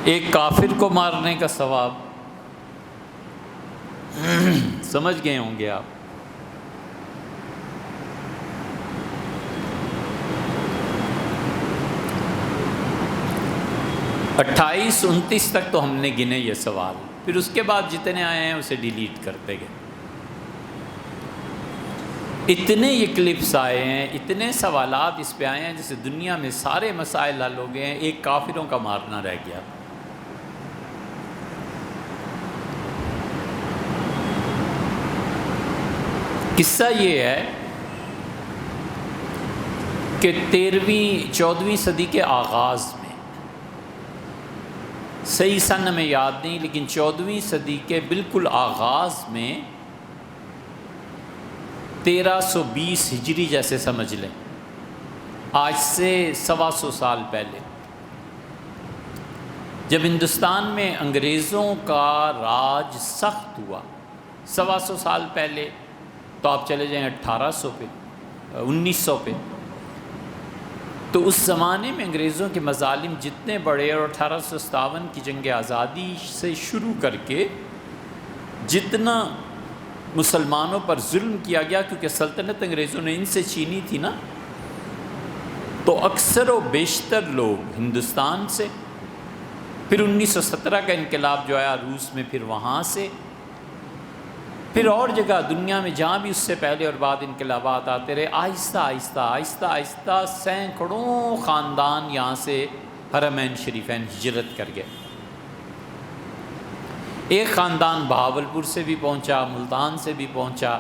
ایک کافر کو مارنے کا ثواب، سمجھ گئے ہوں گے آپ۔ 28-29 تک تو ہم نے گنے یہ سوال، پھر اس کے بعد جتنے آئے ہیں اسے ڈیلیٹ کرتے گئے۔ اتنے یہ کلپس آئے ہیں، اتنے سوالات اس پہ آئے ہیں جیسے دنیا میں سارے مسائل حل ہو گئے ہیں، ایک کافروں کا مارنا رہ گیا۔ قصہ یہ ہے کہ 13ویں-14ویں صدی کے آغاز میں، صحیح سن ہمیں یاد نہیں، لیکن 14ویں صدی کے بالکل آغاز میں 1320 ہجری جیسے سمجھ لیں، آج سے 125 سال پہلے، جب ہندوستان میں انگریزوں کا راج سخت ہوا، 125 سال پہلے تو آپ چلے جائیں 1800 پہ، 1900 پہ، تو اس زمانے میں انگریزوں کے مظالم جتنے بڑے، اور 1857 کی جنگ آزادی سے شروع کر کے جتنا مسلمانوں پر ظلم کیا گیا، کیونکہ سلطنت انگریزوں نے ان سے چھینی تھی نا، تو اکثر و بیشتر لوگ ہندوستان سے، پھر 1917 کا انقلاب جو آیا روس میں، پھر وہاں سے، پھر اور جگہ دنیا میں جہاں بھی اس سے پہلے اور بعد انقلابات آتے رہے، آہستہ آہستہ آہستہ آہستہ سینکڑوں خاندان یہاں سے حرمین شریفین ہجرت کر گئے۔ ایک خاندان بہاولپور سے بھی پہنچا، ملتان سے بھی پہنچا،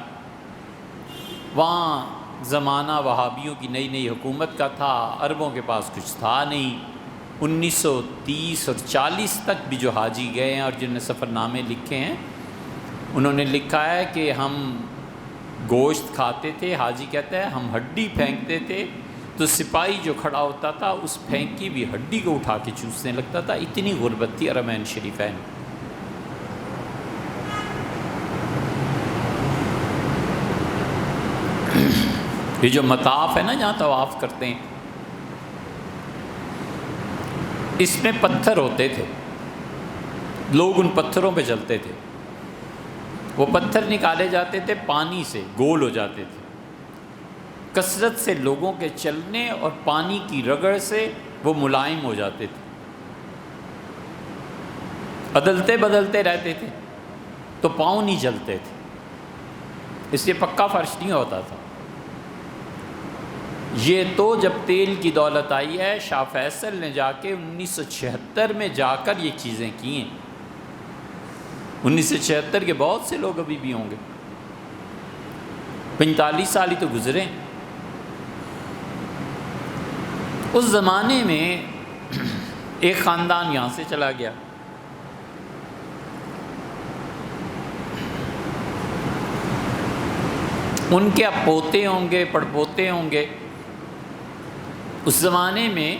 وہاں زمانہ وہابیوں کی نئی نئی حکومت کا تھا، عربوں کے پاس کچھ تھا نہیں۔ 1930 اور 40 تک بھی جو حاجی گئے ہیں اور جنہوں نے سفر نامے لکھے ہیں، انہوں نے لکھا ہے کہ ہم گوشت کھاتے تھے، حاجی کہتا ہے ہم ہڈی پھینکتے تھے تو سپاہی جو کھڑا ہوتا تھا اس پھینکی بھی ہڈی کو اٹھا کے چوسنے لگتا تھا، اتنی غربت تھی حرمین شریفین۔ یہ جو مطاف ہے نا جہاں طواف کرتے ہیں، اس میں پتھر ہوتے تھے، لوگ ان پتھروں پہ چلتے تھے، وہ پتھر نکالے جاتے تھے پانی سے، گول ہو جاتے تھے، کثرت سے لوگوں کے چلنے اور پانی کی رگڑ سے وہ ملائم ہو جاتے تھے، عدلتے بدلتے رہتے تھے تو پاؤں نہیں جلتے تھے، اس لیے پکا فرش نہیں ہوتا تھا۔ یہ تو جب تیل کی دولت آئی ہے، شاہ فیصل نے جا کے 1976 میں جا کر یہ چیزیں کی ہیں۔ 1976 کے بہت سے لوگ ابھی بھی ہوں گے، 45 سال ہی تو گزرے۔ اس زمانے میں ایک خاندان یہاں سے چلا گیا، ان کے اب پوتے ہوں گے، پڑپوتے ہوں گے۔ اس زمانے میں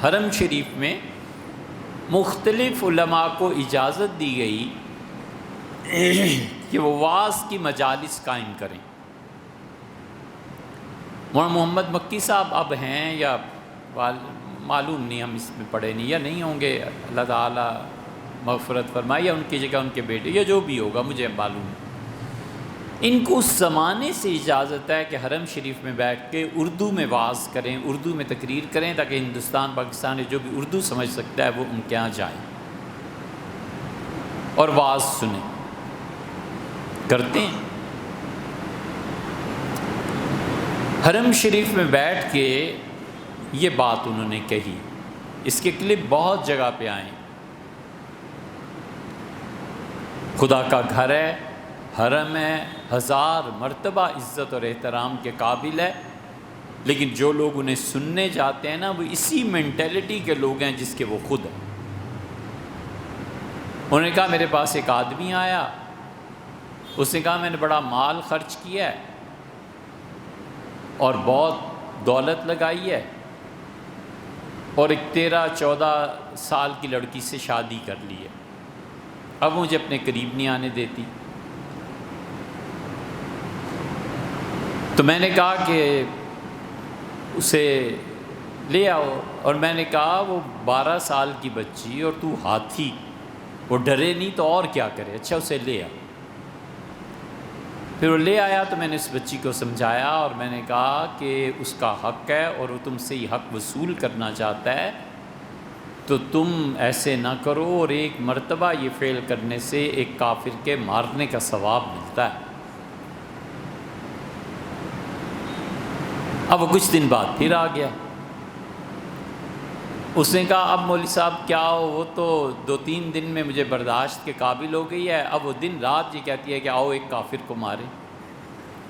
حرم شریف میں مختلف علماء کو اجازت دی گئی کہ وہ وعظ کی مجالس قائم کریں۔ مولانا محمد مکی صاحب اب ہیں یا معلوم نہیں، ہم اس میں پڑھے نہیں، یا نہیں ہوں گے، اللہ تعالیٰ مغفرت فرمائے، یا ان کی جگہ ان کے بیٹے، یا جو بھی ہوگا مجھے معلوم نہیں۔ ان کو اس زمانے سے اجازت ہے کہ حرم شریف میں بیٹھ کے اردو میں وعظ کریں، اردو میں تقریر کریں، تاکہ ہندوستان پاکستان جو بھی اردو سمجھ سکتا ہے وہ ان کے یہاں جائیں اور وعظ سنیں، کرتے ہیں۔ حرم شریف میں بیٹھ کے یہ بات انہوں نے کہی، اس کے کلپ بہت جگہ پہ آئیں۔ خدا کا گھر ہے، حرم ہے، 1000 مرتبہ عزت اور احترام کے قابل ہے، لیکن جو لوگ انہیں سننے جاتے ہیں نا، وہ اسی مینٹیلٹی کے لوگ ہیں جس کے وہ خود ہیں۔ انہوں نے کہا میرے پاس ایک آدمی آیا، اس نے کہا میں نے بڑا مال خرچ کیا ہے اور بہت دولت لگائی ہے، اور ایک 13-14 سال کی لڑکی سے شادی کر لی ہے، اب مجھے اپنے قریب نہیں آنے دیتی۔ تو میں نے کہا کہ اسے لے آؤ۔ اور میں نے کہا وہ 12 سال کی بچی اور تو ہاتھی، وہ ڈرے نہیں تو اور کیا کرے، اچھا اسے لے آؤ۔ پھر وہ لے آیا تو میں نے اس بچی کو سمجھایا اور میں نے کہا کہ اس کا حق ہے اور وہ تم سے یہ حق وصول کرنا چاہتا ہے، تو تم ایسے نہ کرو، اور ایک مرتبہ یہ فعل کرنے سے ایک کافر کے مارنے کا ثواب ملتا ہے۔ اب وہ کچھ دن بعد پھر آ گیا، اس نے کہا اب مولوی صاحب کیا ہو، وہ تو 2-3 دن میں مجھے برداشت کے قابل ہو گئی ہے، اب وہ دن رات یہ کہتی ہے کہ آؤ ایک کافر کو ماریں،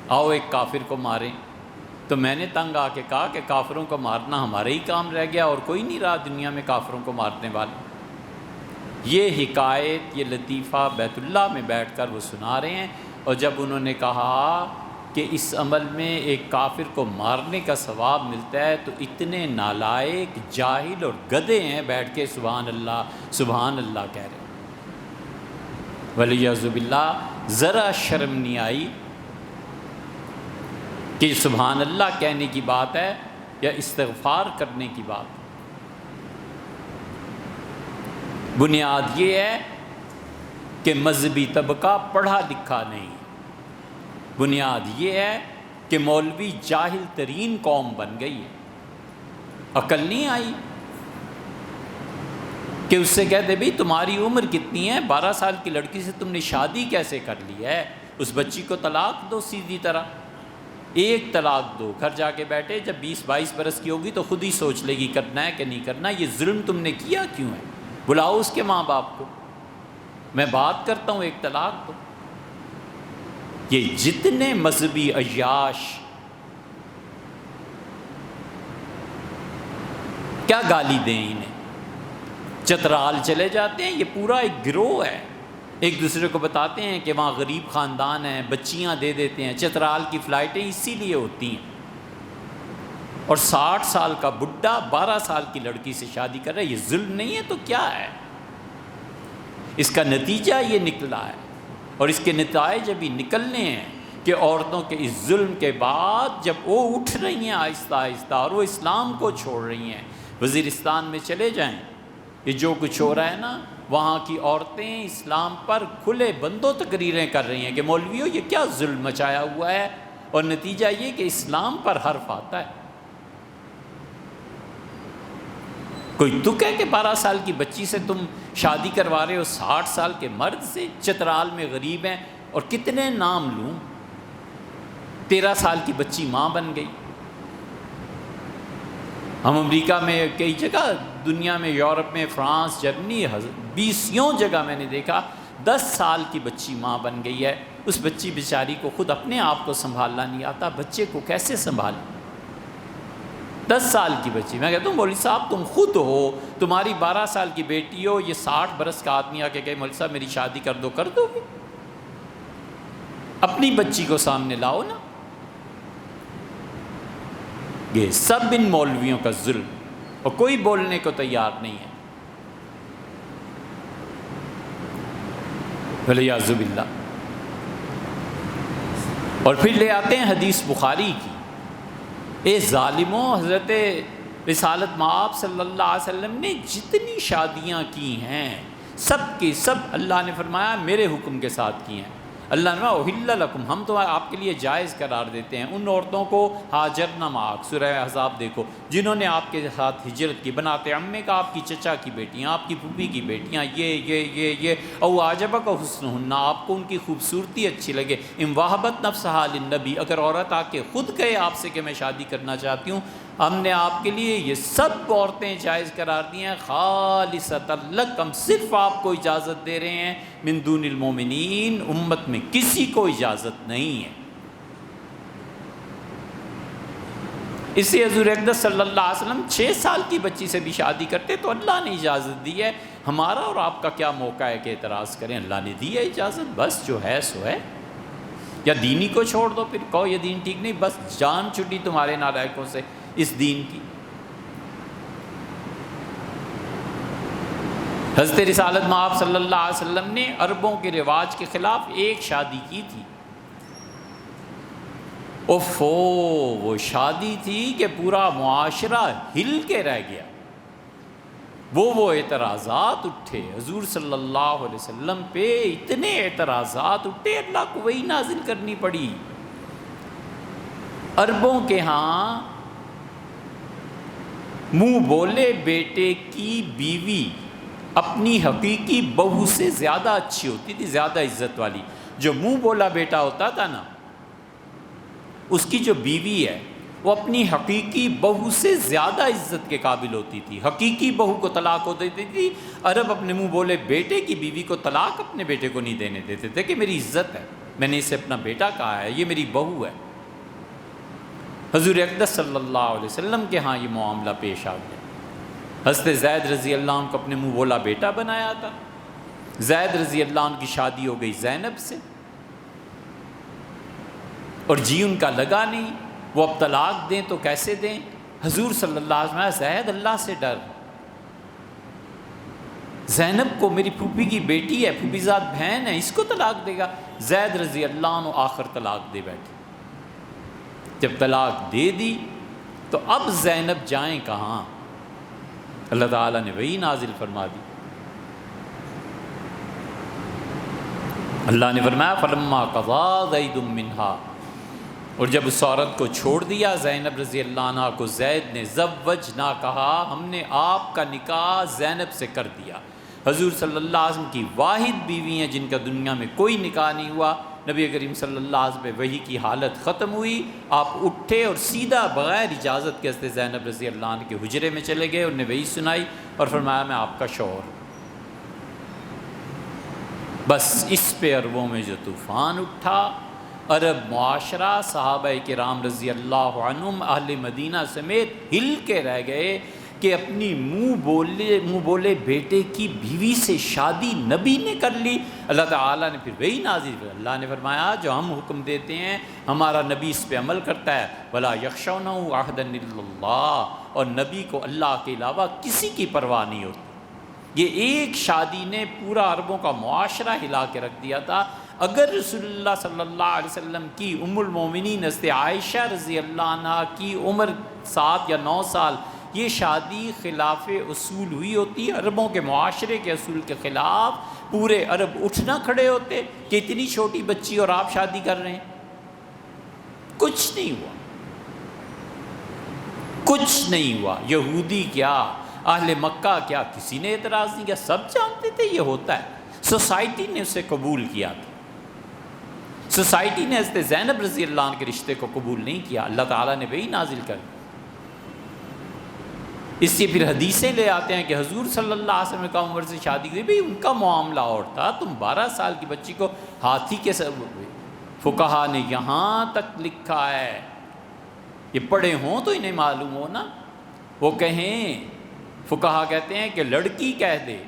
آؤ ایک کافر کو ماریں۔ تو میں نے تنگ آ کے کہا کہ کافروں کو مارنا ہمارا ہی کام رہ گیا اور کوئی نہیں رہا دنیا میں کافروں کو مارنے والا۔ یہ حکایت، یہ لطیفہ بیت اللہ میں بیٹھ کر وہ سنا رہے ہیں، اور جب انہوں نے کہا کہ اس عمل میں ایک کافر کو مارنے کا ثواب ملتا ہے تو اتنے نالائق، جاہل اور گدھے ہیں بیٹھ کے سبحان اللہ کہہ رہے ہیں۔ ولیعوذ باللہ ذرا شرم نہیں آئی کہ سبحان اللہ کہنے کی بات ہے یا استغفار کرنے کی بات۔ بنیاد یہ ہے کہ مذہبی طبقہ پڑھا لکھا نہیں، بنیاد یہ ہے کہ مولوی جاہل ترین قوم بن گئی ہے۔ عقل نہیں آئی کہ اس سے کہتے بھئی تمہاری عمر کتنی ہے، 12 سال کی لڑکی سے تم نے شادی کیسے کر لی ہے، اس بچی کو طلاق دو سیدھی طرح، ایک طلاق دو، گھر جا کے بیٹھے، جب 20-22 برس کی ہوگی تو خود ہی سوچ لے گی کرنا ہے کہ نہیں کرنا۔ یہ ظلم تم نے کیا کیوں ہے، بلاؤ اس کے ماں باپ کو، میں بات کرتا ہوں، ایک طلاق دو۔ یہ جتنے مذہبی عیاش کیا گالی دیں انہیں، چترال چلے جاتے ہیں، یہ پورا ایک گروہ ہے، ایک دوسرے کو بتاتے ہیں کہ وہاں غریب خاندان ہیں، بچیاں دے دیتے ہیں، چترال کی فلائٹیں اسی لیے ہوتی ہیں، اور 60 سال کا بڈھا 12 سال کی لڑکی سے شادی کر رہا ہے، یہ ظلم نہیں ہے تو کیا ہے؟ اس کا نتیجہ یہ نکلا ہے، اور اس کے نتائج ابھی نکلنے ہیں کہ عورتوں کے اس ظلم کے بعد جب وہ اٹھ رہی ہیں آہستہ آہستہ اور وہ اسلام کو چھوڑ رہی ہیں، وزیرستان میں چلے جائیں، یہ جو کچھ ہو رہا ہے نا، وہاں کی عورتیں اسلام پر کھلے بندوں تقریریں کر رہی ہیں کہ مولویوں یہ کیا ظلم مچایا ہوا ہے، اور نتیجہ یہ کہ اسلام پر حرف آتا ہے۔ کوئی تک ہے کہ 12 سال کی بچی سے تم شادی کروا رہے ہو 60 سال کے مرد سے، چترال میں غریب ہیں، اور کتنے نام لوں، 13 سال کی بچی ماں بن گئی۔ ہم امریکہ میں کئی جگہ، دنیا میں، یورپ میں، فرانس، جرمنی، 20 جگہ میں نے دیکھا 10 سال کی بچی ماں بن گئی ہے۔ اس بچی بیچاری کو خود اپنے آپ کو سنبھالنا نہیں آتا، بچے کو کیسے سنبھالے؟ 10 سال کی بچی۔ میں کہتا ہوں مولوی صاحب تم خود ہو، تمہاری 12 سال کی بیٹی ہو، یہ 60 برس کا آدمی آ کے کہے مولوی صاحب میری شادی کر دو، کر دو گے؟ اپنی بچی کو سامنے لاؤ نا۔ یہ سب ان مولویوں کا ظلم، اور کوئی بولنے کو تیار نہیں ہے۔ ولیعوذ باللہ۔ اور پھر لے آتے ہیں حدیث بخاری کی، اے ظالموں، حضرت رسالت مآب صلی اللہ علیہ وسلم نے جتنی شادیاں کی ہیں سب کی سب اللہ نے فرمایا میرے حکم کے ساتھ کی ہیں۔ اللہ نے فرمایا احل لکم، ہم تو آپ کے لیے جائز قرار دیتے ہیں ان عورتوں کو، ہاجرن معک، سورہ احزاب دیکھو، جنہوں نے آپ کے ساتھ ہجرت کی، بنات عمے کا، آپ کی چچا کی بیٹیاں، آپ کی پھوپھی کی بیٹیاں، یہ او عجبک حسنہن، آپ کو ان کی خوبصورتی اچھی لگے، ان وہبت نفسہا للنبی، اگر عورت آ کے خود کہے آپ سے کہ میں شادی کرنا چاہتی ہوں، ہم نے آپ کے لیے یہ سب عورتیں جائز قرار دی ہیں، خالصۃ لک، ہم صرف آپ کو اجازت دے رہے ہیں، من دون المومنین، امت میں کسی کو اجازت نہیں ہے۔ اس سے حضور اقدس صلی اللہ علیہ وسلم 6 سال کی بچی سے بھی شادی کرتے تو اللہ نے اجازت دی ہے، ہمارا اور آپ کا کیا موقع ہے کہ اعتراض کریں؟ اللہ نے دی ہے اجازت، بس جو ہے سو ہے۔ یا دینی کو چھوڑ دو، پھر کہو یہ دین ٹھیک نہیں، بس جان چھٹی تمہارے نالائقوں سے اس دین کی۔ حضرت رسالت مآب صلی اللہ علیہ وسلم نے عربوں کے رواج کے خلاف ایک شادی کی تھی، اوفو، وہ شادی تھی کہ پورا معاشرہ ہل کے رہ گیا، وہ اعتراضات اٹھے حضور صلی اللہ علیہ وسلم پہ، اتنے اعتراضات اٹھے، اللہ کو وہی نازل کرنی پڑی۔ عربوں کے ہاں منہ بولے بیٹے کی بیوی اپنی حقیقی بہو سے زیادہ اچھی ہوتی تھی، زیادہ عزت والی۔ جو منہ بولا بیٹا ہوتا تھا نا، اس کی جو بیوی ہے وہ اپنی حقیقی بہو سے زیادہ عزت کے قابل ہوتی تھی۔ حقیقی بہو کو طلاق ہو دیتی تھی، عرب اپنے منہ بولے بیٹے کی بیوی کو طلاق اپنے بیٹے کو نہیں دینے دیتے تھے کہ میری عزت ہے، میں نے اسے اپنا بیٹا کہا ہے، یہ میری بہو ہے۔ حضور اقدس صلی اللہ علیہ وسلم کے ہاں یہ معاملہ پیش آ گیا۔ حضرت زید رضی اللہ عنہ کو اپنے منہ بولا بیٹا بنایا تھا۔ زید رضی اللہ عنہ کی شادی ہو گئی زینب سے، اور جی ان کا لگا نہیں، وہ اب طلاق دیں تو کیسے دیں؟ حضور صلی اللہ علیہ وسلم، زید اللہ سے ڈر، زینب کو میری پھوپھی کی بیٹی ہے، پھوپھی زاد بہن ہے، اس کو طلاق دے گا؟ زید رضی اللہ عنہ آخر طلاق دے بیٹھے۔ جب طلاق دے دی تو اب زینب جائیں کہاں؟ اللہ تعالیٰ نے وہی نازل فرما دی۔ اللہ نے فرمایا فلما قضا زید منہا، اور جب اس عورت کو چھوڑ دیا زینب رضی اللہ عنہ کو، زید نے زوجنا کہا، ہم نے آپ کا نکاح زینب سے کر دیا۔ حضور صلی اللہ علیہ وسلم کی واحد بیوی ہیں جن کا دنیا میں کوئی نکاح نہیں ہوا۔ نبی کریم صلی اللہ علیہ وسلم پہ وحی کی حالت ختم ہوئی، آپ اٹھے اور سیدھا بغیر اجازت کے حضرت زینب رضی اللہ عنہ کے حجرے میں چلے گئے، انہوں نے وحی سنائی اور فرمایا میں آپ کا شوہر ہوں۔ بس اس پہ عربوں میں جو طوفان اٹھا، عرب معاشرہ صحابہ کرام رضی اللہ عنہم اہل مدینہ سمیت ہل کے رہ گئے کہ اپنی منہ بولے بیٹے کی بیوی سے شادی نبی نے کر لی۔ اللہ تعالیٰ نے پھر وہی نازل کیا، اللہ نے فرمایا جو ہم حکم دیتے ہیں ہمارا نبی اس پہ عمل کرتا ہے، وَلَا يَخْشَوْنَهُ أَحَدًا إِلَّا اللَّهُ، اور نبی کو اللہ کے علاوہ کسی کی پرواہ نہیں ہوتی۔ یہ ایک شادی نے پورا عربوں کا معاشرہ ہلا کے رکھ دیا تھا۔ اگر رسول اللہ صلی اللہ علیہ وسلم کی ام المومنین حضرت عائشہ رضی اللہ عنہ کی عمر 7 یا 9 سال، یہ شادی خلاف اصول ہوئی ہوتی، عربوں کے معاشرے کے اصول کے خلاف، پورے عرب اٹھنا کھڑے ہوتے کہ اتنی چھوٹی بچی اور آپ شادی کر رہے ہیں۔ کچھ نہیں ہوا، کچھ نہیں ہوا۔ یہودی کیا، اہل مکہ کیا، کسی نے اعتراض نہیں کیا، سب جانتے تھے یہ ہوتا ہے۔ سوسائٹی نے اسے قبول کیا تھا، سوسائٹی نے حضرت زینب رضی اللہ عنہ کے رشتے کو قبول نہیں کیا، اللہ تعالیٰ نے وہی نازل کر دی۔ اس سے پھر حدیثیں لے آتے ہیں کہ حضور صلی اللہ علیہ وسلم کا عمر سے شادی کی، بھئی ان کا معاملہ اور تھا، تم 12 سال کی بچی کو ہاتھی کے فقہا نے یہاں تک لکھا ہے، یہ پڑھے ہوں تو انہیں معلوم ہو نا، وہ کہیں فقہا کہتے ہیں کہ لڑکی کہہ دے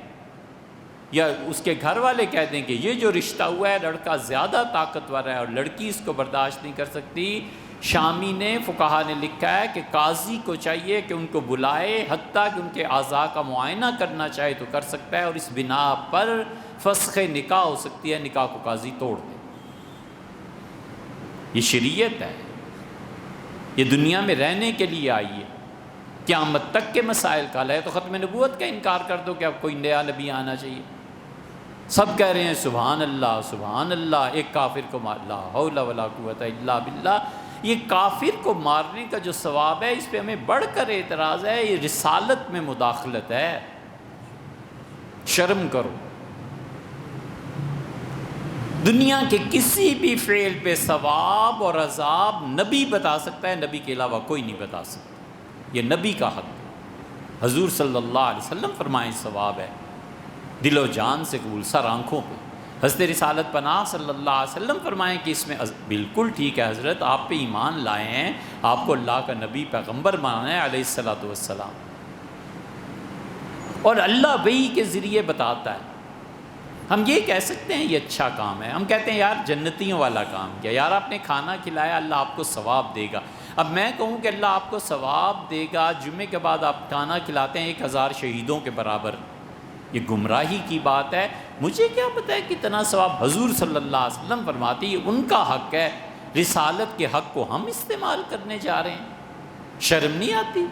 یا اس کے گھر والے کہہ دیں کہ یہ جو رشتہ ہوا ہے لڑکا زیادہ طاقتور ہے اور لڑکی اس کو برداشت نہیں کر سکتی، شامی نے فقہا نے لکھا ہے کہ قاضی کو چاہیے کہ ان کو بلائے، حتیٰ کہ ان کے اعضاء کا معائنہ کرنا چاہے تو کر سکتا ہے، اور اس بنا پر فسخ نکاح ہو سکتی ہے، نکاح کو قاضی توڑ دے۔ یہ شریعت ہے، یہ دنیا میں رہنے کے لیے آئی ہے، قیامت تک کے مسائل کا حل ہے۔ تو ختم نبوت کا انکار کر دو کہ اب کوئی نیا نبی آنا چاہیے، سب کہہ رہے ہیں سبحان اللہ سبحان اللہ، ایک کافر کو مار، لا حول ولا قوت الا باللہ۔ یہ کافر کو مارنے کا جو ثواب ہے اس پہ ہمیں بڑھ کر اعتراض ہے، یہ رسالت میں مداخلت ہے، شرم کرو۔ دنیا کے کسی بھی فعل پہ ثواب اور عذاب نبی بتا سکتا ہے، نبی کے علاوہ کوئی نہیں بتا سکتا، یہ نبی کا حق ہے۔ حضور صلی اللہ علیہ وسلم فرمائیں ثواب ہے، دل و جان سے قبول، سر آنکھوں پہ۔ حضرت رسالت پناہ صلی اللہ علیہ وسلم فرمائیں کہ اس میں بالکل ٹھیک ہے حضرت، آپ پہ ایمان لائے ہیں، آپ کو اللہ کا نبی پیغمبر مانا ہے علیہ الصلوۃ والسلام، اور اللہ وحی کے ذریعے بتاتا ہے۔ ہم یہ کہہ سکتے ہیں یہ اچھا کام ہے، ہم کہتے ہیں یار جنتیوں والا کام کیا، یار آپ نے کھانا کھلایا اللہ آپ کو ثواب دے گا۔ اب میں کہوں کہ اللہ آپ کو ثواب دے گا، جمعے کے بعد آپ کھانا کھلاتے ہیں 1000 شہیدوں کے برابر، یہ گمراہی کی بات ہے۔ مجھے کیا پتہ ہے کتنا ثواب؟ حضور صلی اللہ علیہ وسلم فرماتی ہے ان کا حق ہے، رسالت کے حق کو ہم استعمال کرنے جا رہے ہیں، شرم نہیں آتی؟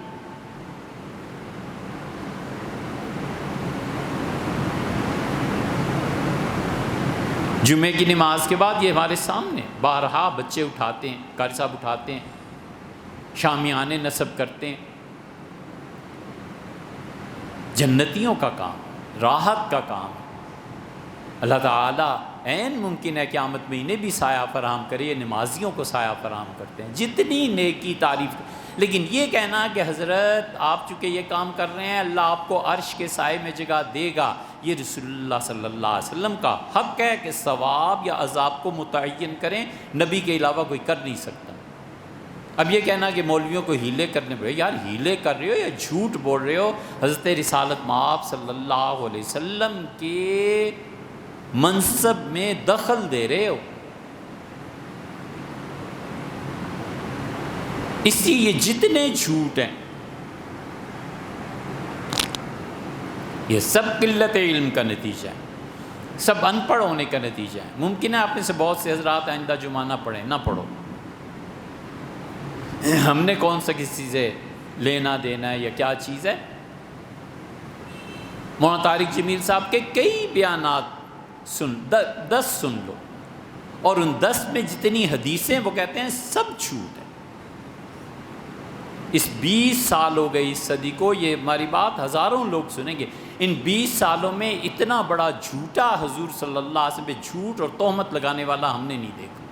جمعے کی نماز کے بعد یہ ہمارے سامنے بارہا بچے اٹھاتے ہیں، قاری صاحب اٹھاتے ہیں، شامیانے نصب کرتے ہیں۔ جنتیوں کا کام، راحت کا کام۔ اللہ تعالیٰ عین ممکن ہے قیامت میں انہیں بھی سایہ فراہم کرے، یہ نمازیوں کو سایہ فراہم کرتے ہیں، جتنی نیکی تعریف۔ لیکن یہ کہنا کہ حضرت آپ چونکہ یہ کام کر رہے ہیں اللہ آپ کو عرش کے سائے میں جگہ دے گا، یہ رسول اللہ صلی اللہ علیہ وسلم کا حق ہے کہ ثواب یا عذاب کو متعین کریں، نبی کے علاوہ کوئی کر نہیں سکتا۔ اب یہ کہنا کہ مولویوں کو ہیلے کرنے پڑے، یار ہیلے کر رہے ہو یا جھوٹ بول رہے ہو؟ حضرت رسالت مآب صلی اللہ علیہ وسلم کے منصب میں دخل دے رہے ہو۔ اس لیے یہ جتنے جھوٹ ہیں یہ سب قلت علم کا نتیجہ ہے، سب ان پڑھ ہونے کا نتیجہ ہے۔ ممکن ہے آپ میں سے بہت سے حضرات آئندہ جمعہ نہ پڑھیں، نہ پڑھو، ہم نے کون سا کسی سے لینا دینا ہے یا کیا چیز ہے۔ مولانا طارق جمیل صاحب کے کئی بیانات سن، 10 سن لو، اور ان 10 میں جتنی حدیثیں وہ کہتے ہیں سب جھوٹ ہیں۔ اس 20 سال ہو گئی اس صدی کو، یہ ہماری بات ہزاروں لوگ سنیں گے، ان 20 سالوں میں اتنا بڑا جھوٹا حضور صلی اللہ علیہ وسلم پہ جھوٹ اور تہمت لگانے والا ہم نے نہیں دیکھا۔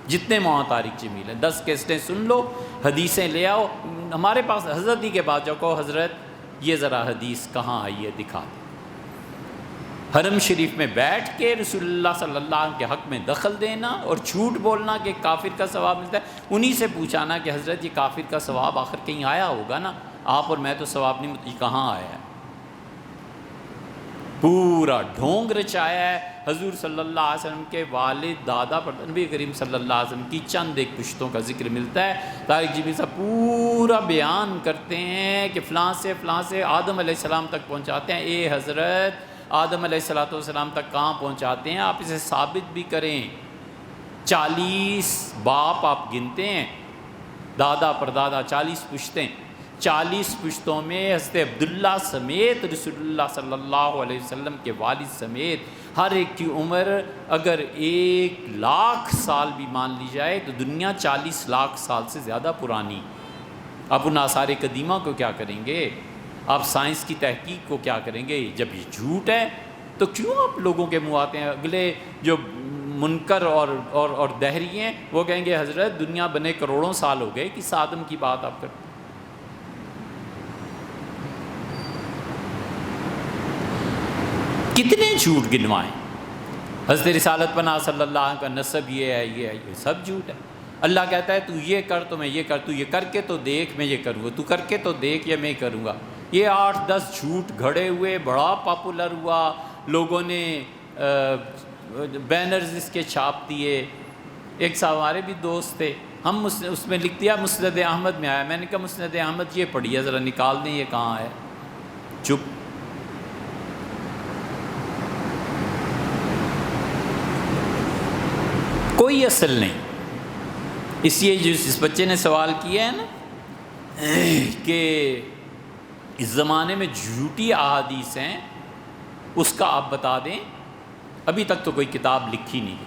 جتنے مولانا طارق جمیل ہیں 10 کیسٹیں سن لو، حدیثیں لے آؤ، ہمارے پاس حضرت ہی کے پاس جاؤ، کہو حضرت یہ ذرا حدیث کہاں آئی ہے دکھا دیں۔ حرم شریف میں بیٹھ کے رسول اللہ صلی اللہ علیہ وسلم کے حق میں دخل دینا اور جھوٹ بولنا کہ کافر کا ثواب ملتا ہے، انہی سے پوچھانا کہ حضرت یہ کافر کا ثواب آخر کہیں آیا ہوگا نا، آپ اور میں تو ثواب نہیں، یہ کہاں آیا ہے؟ پورا ڈھونگ رچایا ہے حضور صلی اللہ علیہ وسلم کے والد دادا پر نبی کریم صلی اللہ علیہ وسلم کی چند ایک پشتوں کا ذکر ملتا ہے۔ طارق جمیل صاحب پورا بیان کرتے ہیں کہ فلاں سے آدم علیہ السلام تک پہنچاتے ہیں۔ اے حضرت آدم علیہ السلام تک کہاں پہنچاتے ہیں؟ آپ اسے ثابت بھی کریں۔ 40 باپ آپ گنتے ہیں، دادا پردادا 40 پشتیں، 40 پشتوں میں حضرت عبداللہ سمیت رسول اللہ صلی اللہ علیہ وسلم کے والد سمیت ہر ایک کی عمر اگر 1,00,000 سال بھی مان لی جائے تو دنیا 40 لاکھ سال سے زیادہ پرانی۔ آپ ان آثار قدیمہ کو کیا کریں گے؟ آپ سائنس کی تحقیق کو کیا کریں گے؟ جب یہ جھوٹ ہے تو کیوں آپ لوگوں کے منہ آتے ہیں؟ اگلے جو منکر اور دہری ہیں وہ کہیں گے حضرت دنیا بنے کروڑوں سال ہو گئے، کس آدم کی بات آپ کرتے ہیں؟ کتنے جھوٹ گنوائیں؟ حضرت رسالت پناہ صلی اللہ علیہ وسلم کا نسب یہ ہے، یہ سب جھوٹ ہے۔ اللہ کہتا ہے تو یہ کر تو میں یہ کر، تو یہ کر کے تو دیکھ میں یہ کروں گا، تو کر کے تو دیکھ یہ میں کروں گا۔ یہ 8-10 جھوٹ گھڑے ہوئے بڑا پاپولر ہوا، لوگوں نے بینرز اس کے چھاپ دیے۔ ایک صاحب ہمارے بھی دوست تھے، ہم اس میں لکھ دیا مسند احمد میں آیا، میں نے کہا مسند احمد یہ پڑھیے ذرا نکال دیں یہ کہاں ہے۔ چپ۔ کوئی اصل نہیں۔ اس لیے جو اس بچے نے سوال کیا ہے نا کہ اس زمانے میں جھوٹی احادیث ہیں، اس کا آپ بتا دیں۔ ابھی تک تو کوئی کتاب لکھی نہیں۔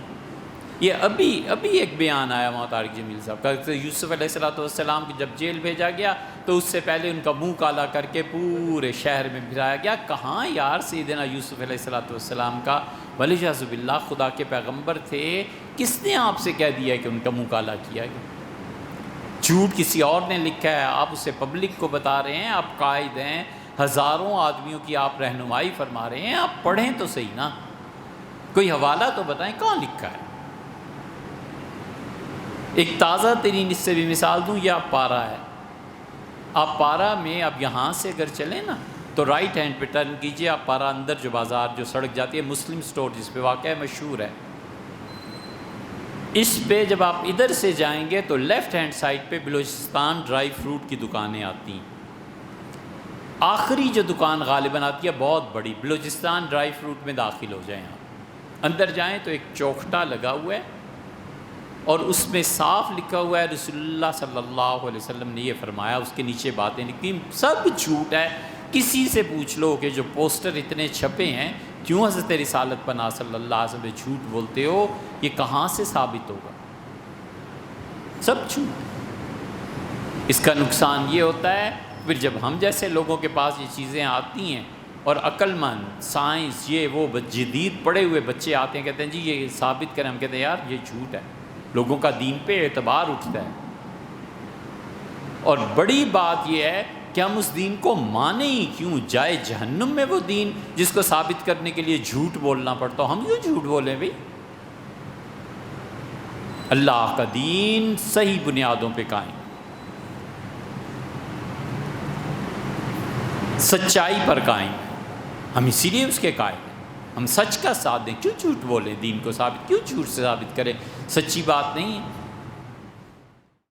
یہ ابھی ایک بیان آیا وہاں طارق جمیل صاحب کا، یوسف علیہ السلام کو جب جیل بھیجا گیا تو اس سے پہلے ان کا منہ کالا کر کے پورے شہر میں پھرایا گیا۔ کہاں یار سیدنا یوسف علیہ السلام کا ولیعیاذ باللہ خدا کے پیغمبر تھے، کس نے آپ سے کہہ دیا کہ ان کا منہ کالا کیا گیا؟ جھوٹ کسی اور نے لکھا ہے، آپ اسے پبلک کو بتا رہے ہیں، آپ قائد ہیں، ہزاروں آدمیوں کی آپ رہنمائی فرما رہے ہیں، آپ پڑھیں تو صحیح نا، کوئی حوالہ تو بتائیں کہاں لکھا ہے۔ ایک تازہ ترین اس سے بھی مثال دوں، یہ آپ پارا ہے، آپ پارا میں اب یہاں سے اگر چلیں نا تو رائٹ ہینڈ پہ ٹرن کیجئے، آپ پارا اندر جو بازار جو سڑک جاتی ہے مسلم سٹور جس پہ واقع ہے، مشہور ہے، اس پہ جب آپ ادھر سے جائیں گے تو لیفٹ ہینڈ سائڈ پہ بلوچستان ڈرائی فروٹ کی دکانیں آتی ہیں۔ آخری جو دکان غالباً آتی ہے بہت بڑی، بلوچستان ڈرائی فروٹ میں داخل ہو جائیں، آپ اندر جائیں تو ایک چوکھٹا لگا ہوا ہے، اور اس میں صاف لکھا ہوا ہے رسول اللہ صلی اللہ علیہ وسلم نے یہ فرمایا، اس کے نیچے باتیں لکھی، سب جھوٹ ہے۔ کسی سے پوچھ لو کہ جو پوسٹر اتنے چھپے ہیں کیوں حضرت رسالت پناہ صلی اللہ علیہ وسلم جھوٹ بولتے ہو، یہ کہاں سے ثابت ہوگا؟ سب جھوٹ۔ اس کا نقصان یہ ہوتا ہے پھر جب ہم جیسے لوگوں کے پاس یہ چیزیں آتی ہیں اور عقل مند سائنس یہ وہ جدید پڑھے ہوئے بچے آتے ہیں، کہتے ہیں جی یہ ثابت کریں، ہم کہتے ہیں یار یہ جھوٹ ہے، لوگوں کا دین پہ اعتبار اٹھتا ہے۔ اور بڑی بات یہ ہے کہ ہم اس دین کو مانیں ہی کیوں؟ جائے جہنم میں وہ دین جس کو ثابت کرنے کے لیے جھوٹ بولنا پڑتا ہو، ہم کیوں جھوٹ بولیں بھائی؟ اللہ کا دین صحیح بنیادوں پہ قائم، سچائی پر قائم ہے، ہم اسی لیے اس کے قائل ہیں۔ ہم سچ کا ساتھ دیں، کیوں جھوٹ بولیں؟ دین کو ثابت کیوں جھوٹ سے ثابت کریں؟ سچی بات نہیں ہے۔